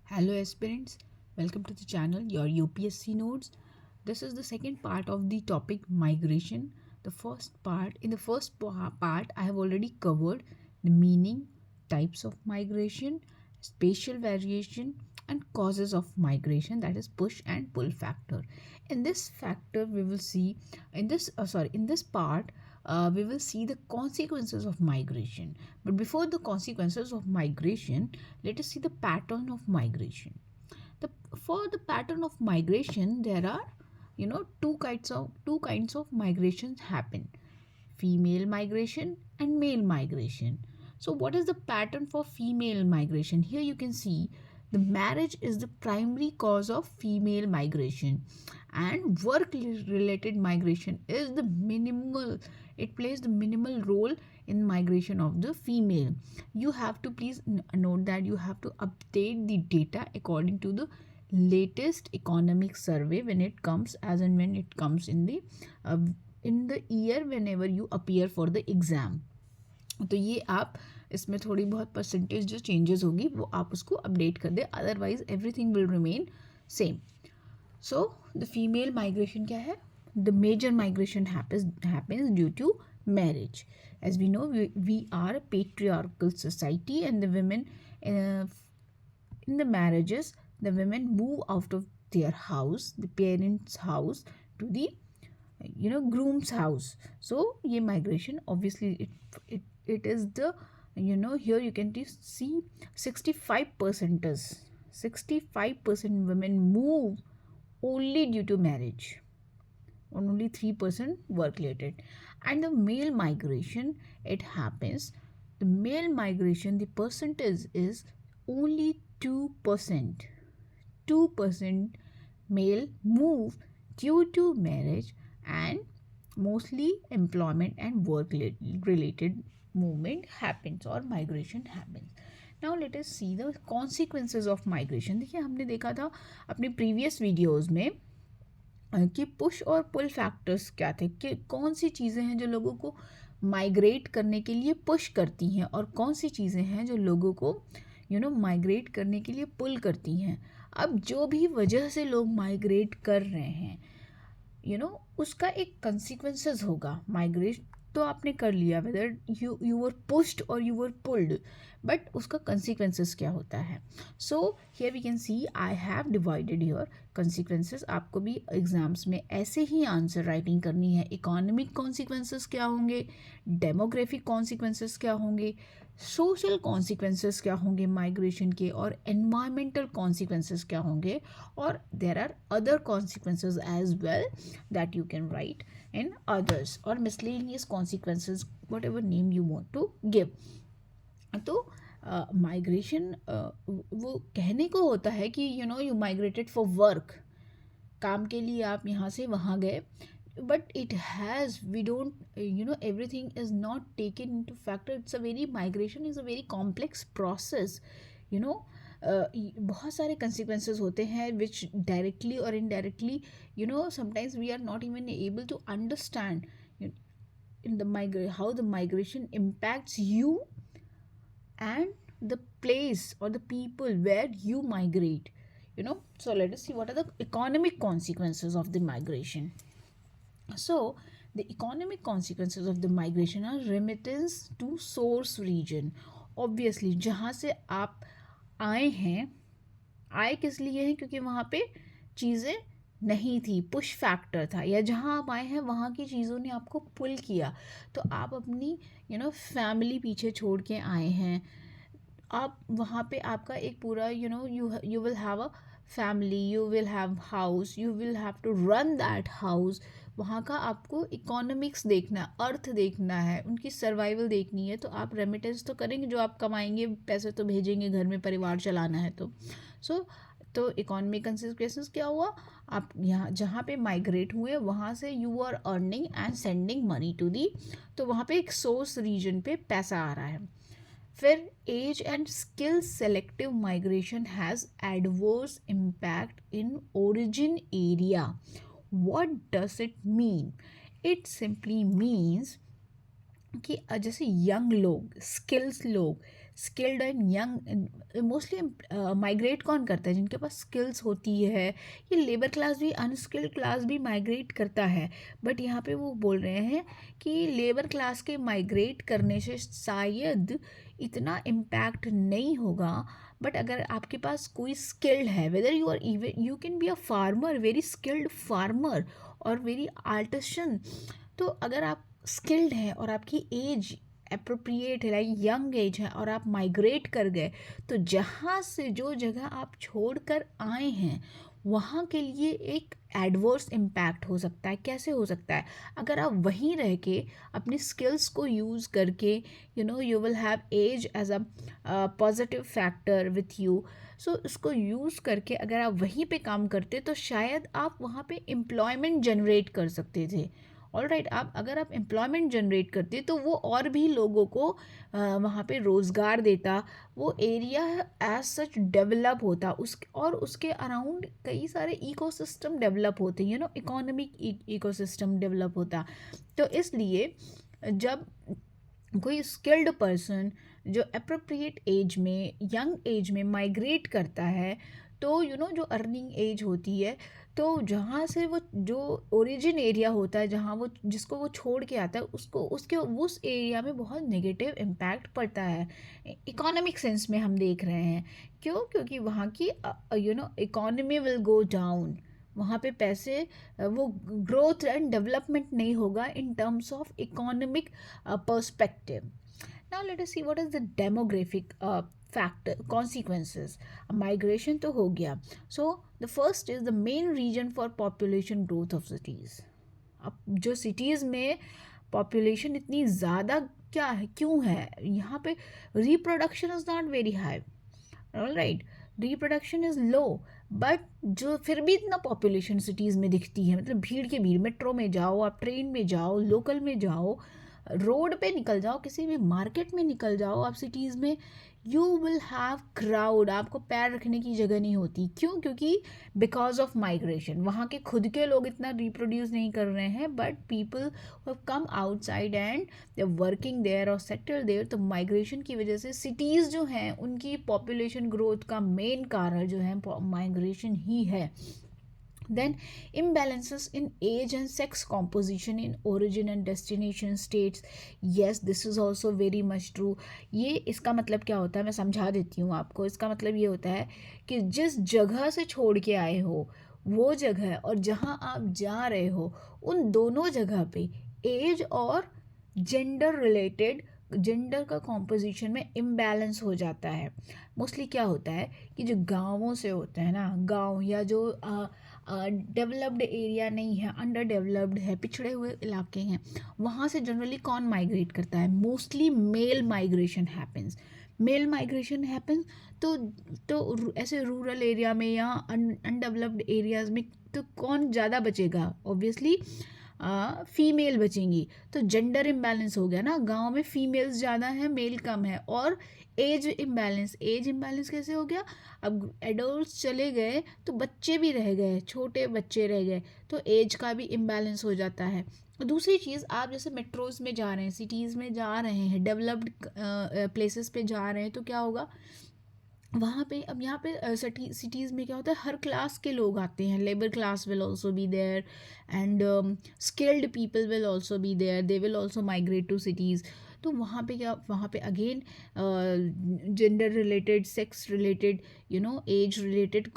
Hello aspirants, welcome to the channel Your UPSC Notes. This is the second part of the topic migration. In the part I have already covered the meaning, types of migration, spatial variation and causes of migration, that is push and pull factor. In this factor we will see in this part we will see the consequences of migration. But before the consequences of migration, let us see the pattern of migration. For the pattern of migration, there are two kinds of migrations happen: female migration and male migration. So what is the pattern for female migration? Here you can see the marriage is the primary cause of female migration, and work related migration is the minimal, it plays the minimal role in migration of the female. You have to please note that you have to update the data according to the latest economic survey when it comes, as and when it comes uh, in the year whenever you appear for the exam. तो ये आप इसमें थोड़ी बहुत percentage जो changes होगी वो आप उसको अपडेट कर दे, otherwise everything will remain same. So the female migration क्या है? The major migration happens due to marriage. As we know, we are a patriarchal society, and the women in the marriages, the women move out of their house, the parents' house, to the groom's house. So ye migration, obviously it is the, here you can see 65% women move only due to marriage, and only 3% work related. And the male migration, it happens, the male migration, the percentage is only 2%. 2% male move due to marriage, and mostly employment and work related movement happens or migration happens. Now let us see the consequences of migration. देखिए हमने देखा था अपने previous videos में कि push और पुल factors क्या थे, कि कौन सी चीज़ें हैं जो लोगों को माइग्रेट करने के लिए पुश करती हैं और कौन सी चीज़ें हैं जो लोगों को माइग्रेट करने के लिए पुल करती हैं. अब जो भी वजह से लोग माइग्रेट कर रहे हैं, उसका एक कंसिक्वेंसेस होगा. माइग्रेट तो आपने कर लिया, वेदर यू वर पुश्ड और यू वर पुल्ड, बट उसका कंसिक्वेंसेस क्या होता है. So here we can see I have divided your consequences. आपको भी एग्जाम्स में ऐसे ही आंसर राइटिंग करनी है. इकोनॉमिक कॉन्सिक्वेंसेस क्या होंगे, डेमोग्राफिक कॉन्सिक्वेंसेस क्या होंगे, सोशल कॉन्सिक्वेंसेस क्या होंगे माइग्रेशन के, और एनवायरमेंटल कॉन्सिक्वेंसेस क्या होंगे, और there are other consequences as well that you can write in others, और miscellaneous consequences, whatever name you want to give. तो माइग्रेशन वो कहने को होता है कि यू माइग्रेटेड फॉर वर्क, काम के लिए आप यहाँ से वहाँ गए, but it has, we don't, everything is not taken into factor. It's a very, migration is a very complex process. बहुत सारे consequences होते हैं which directly or indirectly, sometimes we are not even able to understand in the how the migration impacts you and the place or the people where you migrate. So let us see what are the economic consequences of the migration. So the economic consequences of the migration are remittance to source region. Obviously जहाँ से आप आए हैं, आए किस लिए हैं, क्योंकि वहाँ पे चीज़ें नहीं थी, पुश फैक्टर था, या जहाँ आप आए हैं वहाँ की चीज़ों ने आपको पुल किया, तो आप अपनी फैमिली पीछे छोड़ के आए हैं. आप वहाँ पे आपका एक पूरा you will have a family, you will have house, you will have to run that house. वहाँ का आपको इकोनॉमिक्स देखना है, अर्थ देखना है, उनकी सर्वाइवल देखनी है, तो आप रेमिटेंस तो करेंगे, जो आप कमाएंगे पैसे तो भेजेंगे, घर में परिवार चलाना है. तो इकोनॉमिक कंसिक्वेंसेस क्या हुआ, आप यहाँ जहाँ पे माइग्रेट हुए वहाँ से you are earning and sending money to the, तो वहाँ पे एक सोर्स रीजन पे पैसा आ रहा है. फिर age and skill selective migration has adverse impact in origin area. what does it mean? It simply means कि जैसे यंग लोग, स्किल्स लोग skilled and young, mostly migrate कौन करता है? जिनके पास स्किल्स होती है। ये लेबर क्लास भी, अनस्किल्ड क्लास भी माइग्रेट करता है, बट यहाँ पे वो बोल रहे हैं कि लेबर क्लास के माइग्रेट करने से शायद इतना इम्पैक्ट नहीं होगा, बट अगर आपके पास कोई स्किल्ड है, whether you are even you can be a farmer, very skilled farmer और वेरी आर्टिसन, तो अगर आप स्किल्ड हैं और आपकी एज अप्रोप्रिएट है, लाइक यंग एज है, और आप माइग्रेट कर गए, तो जहाँ से जो जगह आप छोड़ कर आए हैं वहाँ के लिए एक एडवर्स इम्पैक्ट हो सकता है। कैसे हो सकता है? अगर आप वहीं रह के अपनी स्किल्स को यूज़ करके, you will have edge edge a positive factor with you, so इसको यूज़ करके अगर आप वहीं पे काम करते तो शायद आप वहाँ पे एम्प्लॉयमेंट जनरेट कर सकते थे। ऑल राइट, आप अगर आप एम्प्लॉयमेंट जनरेट करते तो वो और भी लोगों को वहाँ पे रोज़गार देता, वो एरिया एज सच डेवलप होता, उसके अराउंड कई इकोसिस्टम इकोसिस्टम डेवलप होते, इकोनॉमिक इकोसिस्टम डेवलप होता। तो इसलिए जब कोई स्किल्ड पर्सन जो अप्रोप्रिएट एज में, यंग एज में माइग्रेट करता है, तो जो अर्निंग एज होती है, तो जहाँ से वो जो ओरिजिन एरिया होता है, जहाँ वो जिसको वो छोड़ के आता है, उसको उसके उस एरिया में बहुत नेगेटिव इम्पैक्ट पड़ता है। इकोनॉमिक सेंस में हम देख रहे हैं। क्यों? क्योंकि वहाँ की इकोनॉमी विल गो डाउन, वहाँ पे पैसे वो ग्रोथ एंड डेवलपमेंट नहीं होगा in terms of economic perspective. Now let us see what is the demographic factor consequences. Migration तो हो गया. So the first is the main region for population growth of cities. अब जो cities में population इतनी ज़्यादा क्या है, क्यों है? यहाँ पे reproduction is not very high. All right, reproduction is low, but जो फिर भी इतना पॉपुलेशन सिटीज़ में दिखती है, मतलब भीड़ के भीड़, मेट्रो में जाओ, आप ट्रेन में जाओ, लोकल में जाओ, रोड पे निकल जाओ, किसी भी मार्केट में निकल जाओ आप सिटीज़ में, यू विल हैव क्राउड, आपको पैर रखने की जगह नहीं होती। क्यों? क्योंकि बिकॉज ऑफ माइग्रेशन, वहाँ के खुद के लोग इतना रिप्रोड्यूस नहीं कर रहे हैं, but people have come outside and they are working there और सेटल देयर। तो माइग्रेशन की वजह से सिटीज़ जो हैं उनकी पॉपुलेशन ग्रोथ का मेन कारण जो है माइग्रेशन ही है। Then imbalances in age and sex composition in origin and destination states. Yes, this is also very much true. ये इसका मतलब क्या होता है, मैं समझा देती हूँ आपको। इसका मतलब ये होता है कि जिस जगह से छोड़ के आए हो वो जगह और जहाँ आप जा रहे हो, उन दोनों जगह पे एज और जेंडर का कॉम्पोजिशन में इम्बैलेंस हो जाता है। मोस्टली क्या होता है कि जो गाँवों से होते हैं ना, गाँव या जो डेवलप्ड एरिया नहीं है, अंडर डेवलप्ड है, पिछड़े हुए इलाके हैं, वहाँ से जनरली कौन माइग्रेट करता है? Mostly male migration happens. तो ऐसे रूरल एरिया में या अनडेवलप्ड एरियाज़ में तो कौन ज़्यादा बचेगा? ऑब्वियसली फीमेल बचेंगी। तो जेंडर इम्बैलेंस हो गया ना, गांव में फीमेल्स ज़्यादा हैं, मेल कम है। और एज इम्बैलेंस कैसे हो गया? अब एडल्ट्स चले गए तो बच्चे भी रह गए, छोटे बच्चे रह गए, तो एज का भी इम्बैलेंस हो जाता है। दूसरी चीज़, आप जैसे मेट्रोज़ में जा रहे हैं, सिटीज़ में जा रहे हैं, डेवलप्ड प्लेसेस पे जा रहे हैं, तो क्या होगा वहाँ पे? अब यहाँ पे सिटीज़ में क्या होता है, हर क्लास के लोग आते हैं, labour class will also be there and skilled people will also be there, they will also migrate to cities. तो वहाँ पे क्या, वहाँ पे again gender related, sex related, age related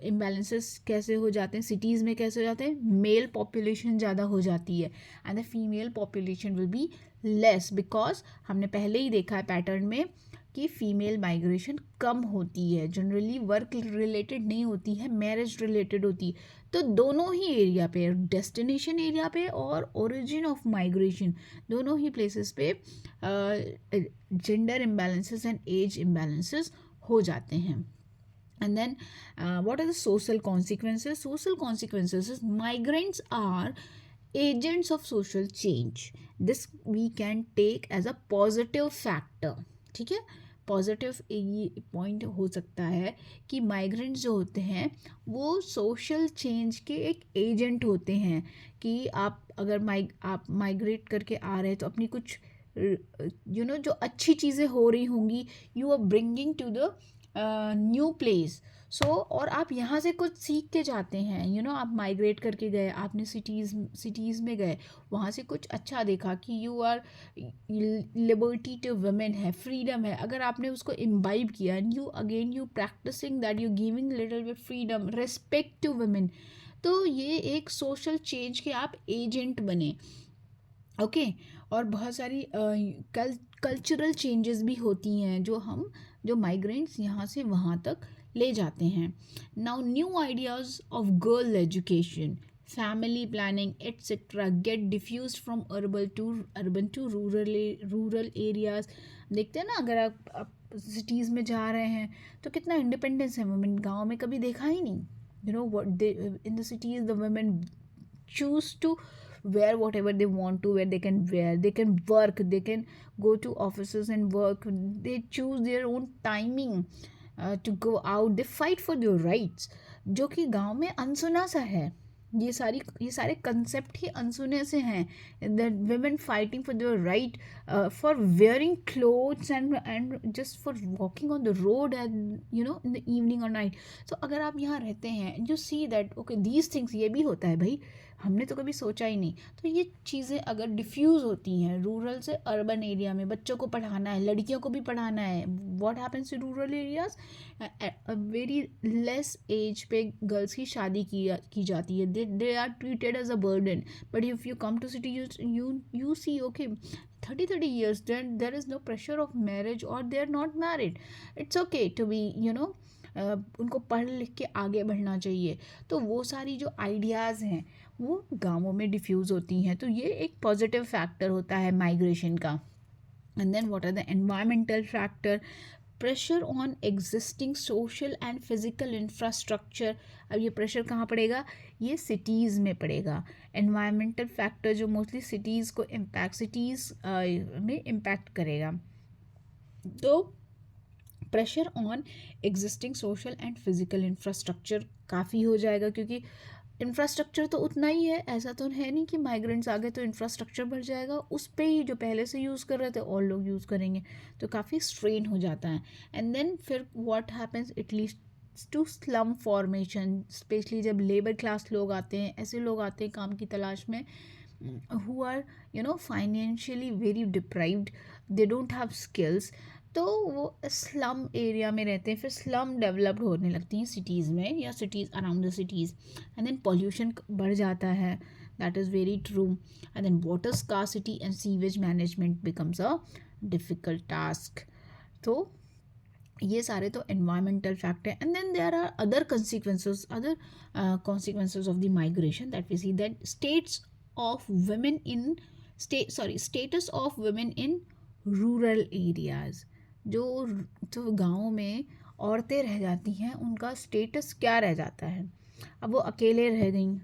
imbalances कैसे हो जाते हैं सिटीज़ में? कैसे हो जाते हैं? मेल पॉपुलेशन ज़्यादा हो जाती है and the female population will be less, because हमने पहले ही देखा है पैटर्न में कि फ़ीमेल माइग्रेशन कम होती है, जनरली वर्क रिलेटेड नहीं होती है, मैरिज रिलेटेड होती है। तो दोनों ही एरिया पे, डेस्टिनेशन एरिया पे और ओरिजिन ऑफ माइग्रेशन, दोनों ही प्लेसेस पे gender imbalances and age imbalances हो जाते हैं। And then what are the social consequences? Social consequences is migrants are agents of social change. This we can take as a positive factor. ठीक है, positive ये point हो सकता है कि माइग्रेंट्स जो होते हैं वो सोशल चेंज के एक एजेंट होते हैं। कि आप अगर आप माइग्रेट करके आ रहे हैं तो अपनी कुछ जो अच्छी चीज़ें हो रही होंगी, you are bringing to the new place. So और आप यहाँ से कुछ सीख के जाते हैं, आप माइग्रेट करके गए, आपने सिटीज़ में गए, वहाँ से कुछ अच्छा देखा कि you are liberty to women है, फ्रीडम है, अगर आपने उसको इम्बाइब किया and you practising that, you giving little bit freedom, respect to women, तो ये एक सोशल चेंज के आप एजेंट बने। ओके और बहुत सारी कल्चरल चेंजेस भी होती हैं जो माइग्रेंट्स यहाँ से वहाँ तक ले जाते हैं। Now new ideas of girl education, family planning etcetera get diffuse from urban to rural areas. देखते हैं ना, अगर आप सिटीज़ में जा रहे हैं तो कितना इंडिपेंडेंस है वुमेन, गाँव में कभी देखा ही नहीं। What they in the cities the women choose to wear whatever they want to wear, they can wear, they can work, they can go to offices and work, they choose their own timing to go out, they fight for their rights, जो कि गांव में अनसुना सा है। ये सारे concept ही अनसुने से हैं, that women fighting for their right, for wearing clothes and just for walking on the road and in the evening or night। तो अगर आप यहाँ रहते हैं you see that okay these things, ये भी होता है भाई, हमने तो कभी सोचा ही नहीं। तो ये चीज़ें अगर डिफ्यूज़ होती हैं रूरल से अर्बन एरिया में, बच्चों को पढ़ाना है, लड़कियों को भी पढ़ाना है, what happens in rural areas, very less age पे गर्ल्स की शादी की जाती है, they are treated as a burden. But if you come to city you see okay 30 years, then there is no pressure of marriage or they are not married, it's okay to be उनको पढ़ लिख के आगे बढ़ना चाहिए। तो वो सारी जो आइडियाज़ हैं वो गाँवों में डिफ्यूज़ होती हैं, तो ये एक पॉजिटिव फैक्टर होता है माइग्रेशन का। And then what are the environmental factor, pressure on existing social and physical infrastructure. अब ये प्रेशर कहाँ पड़ेगा, ये सिटीज़ में पड़ेगा। एनवायरमेंटल फैक्टर जो मोस्टली सिटीज़ में इम्पैक्ट करेगा। तो pressure on existing social and physical infrastructure काफ़ी हो जाएगा, क्योंकि इंफ्रास्ट्रक्चर तो उतना ही है, ऐसा तो है नहीं कि माइग्रेंट्स आ गए तो इंफ्रास्ट्रक्चर बढ़ जाएगा, उस पर ही जो पहले से यूज़ कर रहे थे और लोग यूज़ करेंगे, तो काफ़ी स्ट्रेन हो जाता है। एंड देन फिर what happens, it leads to slum formation, specially जब लेबर क्लास लोग आते हैं, ऐसे लोग आते हैं काम की तलाश में, who are financially very deprived, they don't have skills, तो वो स्लम एरिया में रहते हैं, फिर स्लम डेवलप्ड होने लगती हैं सिटीज़ में या cities around the cities. And then pollution बढ़ जाता है, that is very true. And then water scarcity and sewage management becomes a difficult task. तो ये सारे तो environmental factor. And then there are other consequences of the migration that we see, that status of women in rural areas, जो गाँव में औरतें रह जाती हैं उनका स्टेटस क्या रह जाता है, अब वो अकेले रह गई,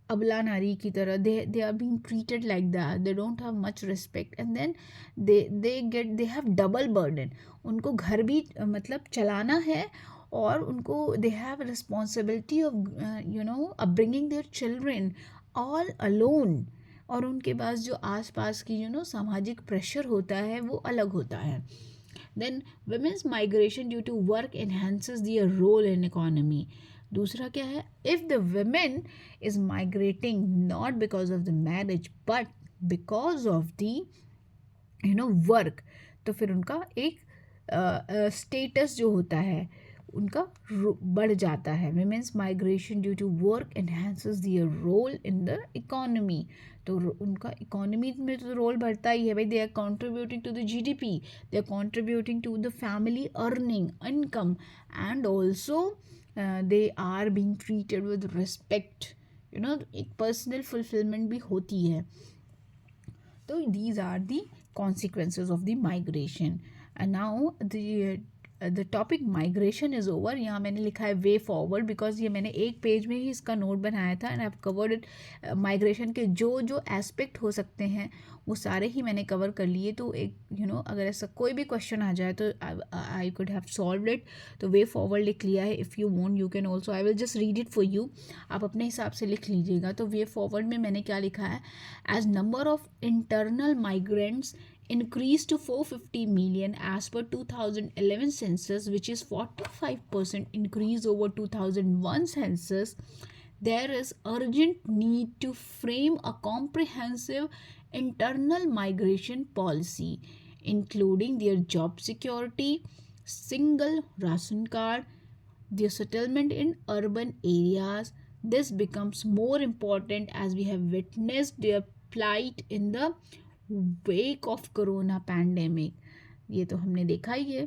अबला नारी की तरह, they are being treated like that, they don't have much respect, and then they have double burden, उनको घर भी मतलब चलाना है और उनको they have responsibility of upbringing their children all alone, और उनके पास जो आसपास की सामाजिक प्रेशर होता है वो अलग होता है। Then women's migration due to work enhances their role in economy. दूसरा क्या है, if the women is migrating not because of the marriage but because of the work, तो फिर उनका एक स्टेटस जो होता है उनका बढ़ जाता है। Women's migration due to work enhances their role in the economy, तो उनका इकोनॉमी में तो रोल बढ़ता ही है भाई, they are contributing to the GDP, they are contributing to the family earning income, and also they are being treated with respect, एक personal fulfilment भी होती है। तो these are the consequences of the migration. And now the topic migration is over. यहाँ मैंने लिखा है way forward, because ये मैंने एक पेज में ही इसका नोट बनाया था, and I have covered it. Migration के जो जो एस्पेक्ट हो सकते हैं वो सारे ही मैंने कवर कर लिए. तो एक अगर ऐसा कोई भी क्वेश्चन आ जाए तो I could have solve it. तो वे फॉरवर्ड लिख लिया है. If you want you can also, I will just read it for you. आप अपने हिसाब से लिख लीजिएगा. तो वे फॉरवर्ड में मैंने क्या लिखा है, as number of internal migrants increased to 450 million as per 2011 census, which is 45% increase over 2001 census. There is urgent need to frame a comprehensive internal migration policy, including their job security, single ration card, their settlement in urban areas. This becomes more important as we have witnessed their plight in the wake of corona pandemic. ये तो हमने देखा ही है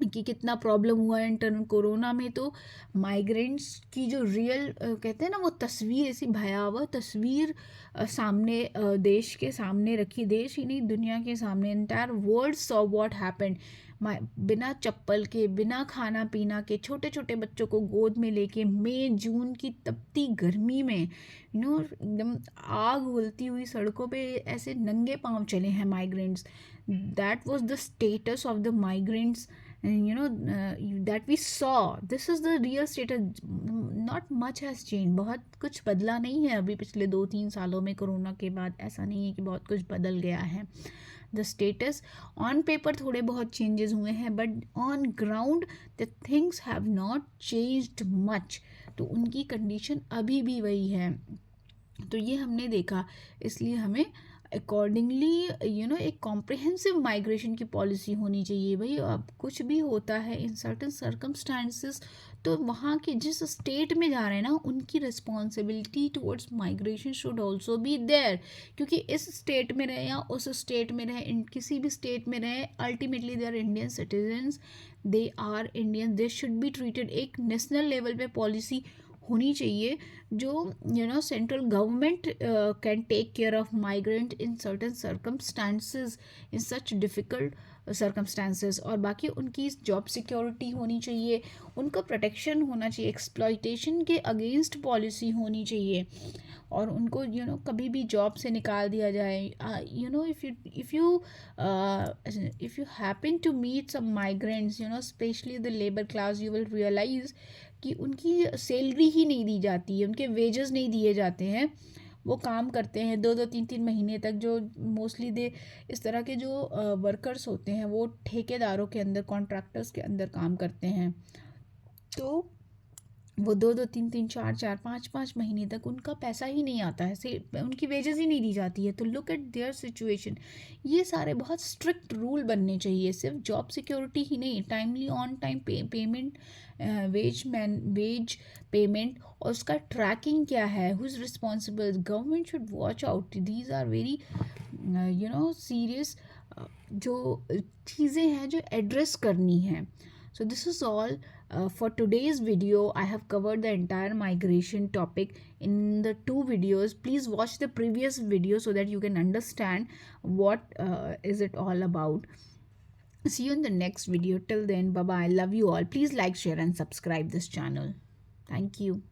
कि कितना problem हुआ है internal corona में. तो माइग्रेंट्स की जो रियल कहते हैं ना वो तस्वीर, ऐसी भयावह तस्वीर सामने देश के सामने रखी. देश ही नहीं, दुनिया के सामने. Entire world saw what happened. बिना चप्पल के, बिना खाना पीना के, छोटे छोटे बच्चों को गोद में लेके मई जून की तपती गर्मी में एकदम आग उगलती हुई सड़कों पे ऐसे नंगे पांव चले हैं migrants. That was the status of the migrants that we saw. This is the real status. Not much has changed. बहुत कुछ बदला नहीं है अभी पिछले 2-3 सालों में कोरोना के बाद. ऐसा नहीं है कि बहुत कुछ बदल गया है. द स्टेटस ऑन पेपर थोड़े बहुत चेंजेस हुए हैं, but on ground the things have not changed much. तो उनकी कंडीशन अभी भी वही है. तो ये हमने देखा, इसलिए हमें अकॉर्डिंगली एक कॉम्प्रिहेंसिव माइग्रेशन की पॉलिसी होनी चाहिए. भाई अब कुछ भी होता है इन सर्टन सर्कमस्टांसेस, तो वहाँ के जिस स्टेट में जा रहे हैं ना, उनकी responsibility towards migration should also be there. क्योंकि इस स्टेट में रहे या उस स्टेट में रहे, किसी भी स्टेट में रहे, ultimately they are Indian citizens, they are Indian, they should be treated. एक नेशनल लेवल पे पॉलिसी होनी चाहिए जो central government can take care of migrant in certain circumstances, in such difficult circumstances. और बाकी उनकी जॉब सिक्योरिटी होनी चाहिए, उनका प्रोटेक्शन होना चाहिए, एक्सप्लॉयटेशन के अगेंस्ट पॉलिसी होनी चाहिए. और उनको कभी भी जॉब से निकाल दिया जाए. If you happen to meet some migrants, specially the labour class, you will realise कि उनकी सैलरी ही नहीं दी जाती है, उनके वेजेस नहीं दिए जाते हैं. वो काम करते हैं 2-2 3-3 महीने तक. जो मोस्टली इस तरह के जो वर्कर्स होते हैं वो ठेकेदारों के अंदर, कॉन्ट्रैक्टर्स के अंदर काम करते हैं. तो वो 2-2 3-3 4-4 5-5 महीने तक उनका पैसा ही नहीं आता है, से उनकी वेजेस ही नहीं दी जाती है. तो लुक एट देयर सिचुएशन. ये सारे बहुत स्ट्रिक्ट रूल बनने चाहिए. सिर्फ जॉब सिक्योरिटी ही नहीं, timely on time payment, wage payment, और उसका ट्रैकिंग क्या है, who is responsible. Government should watch out. These are very serious जो चीज़ें हैं जो एड्रेस करनी हैं. So this is all for today's video. I have covered the entire migration topic in the 2 videos. Please watch the previous video so that you can understand what is it all about. See you in the next video. Till then, bye bye. Love you all. Please like, share and subscribe this channel. Thank you.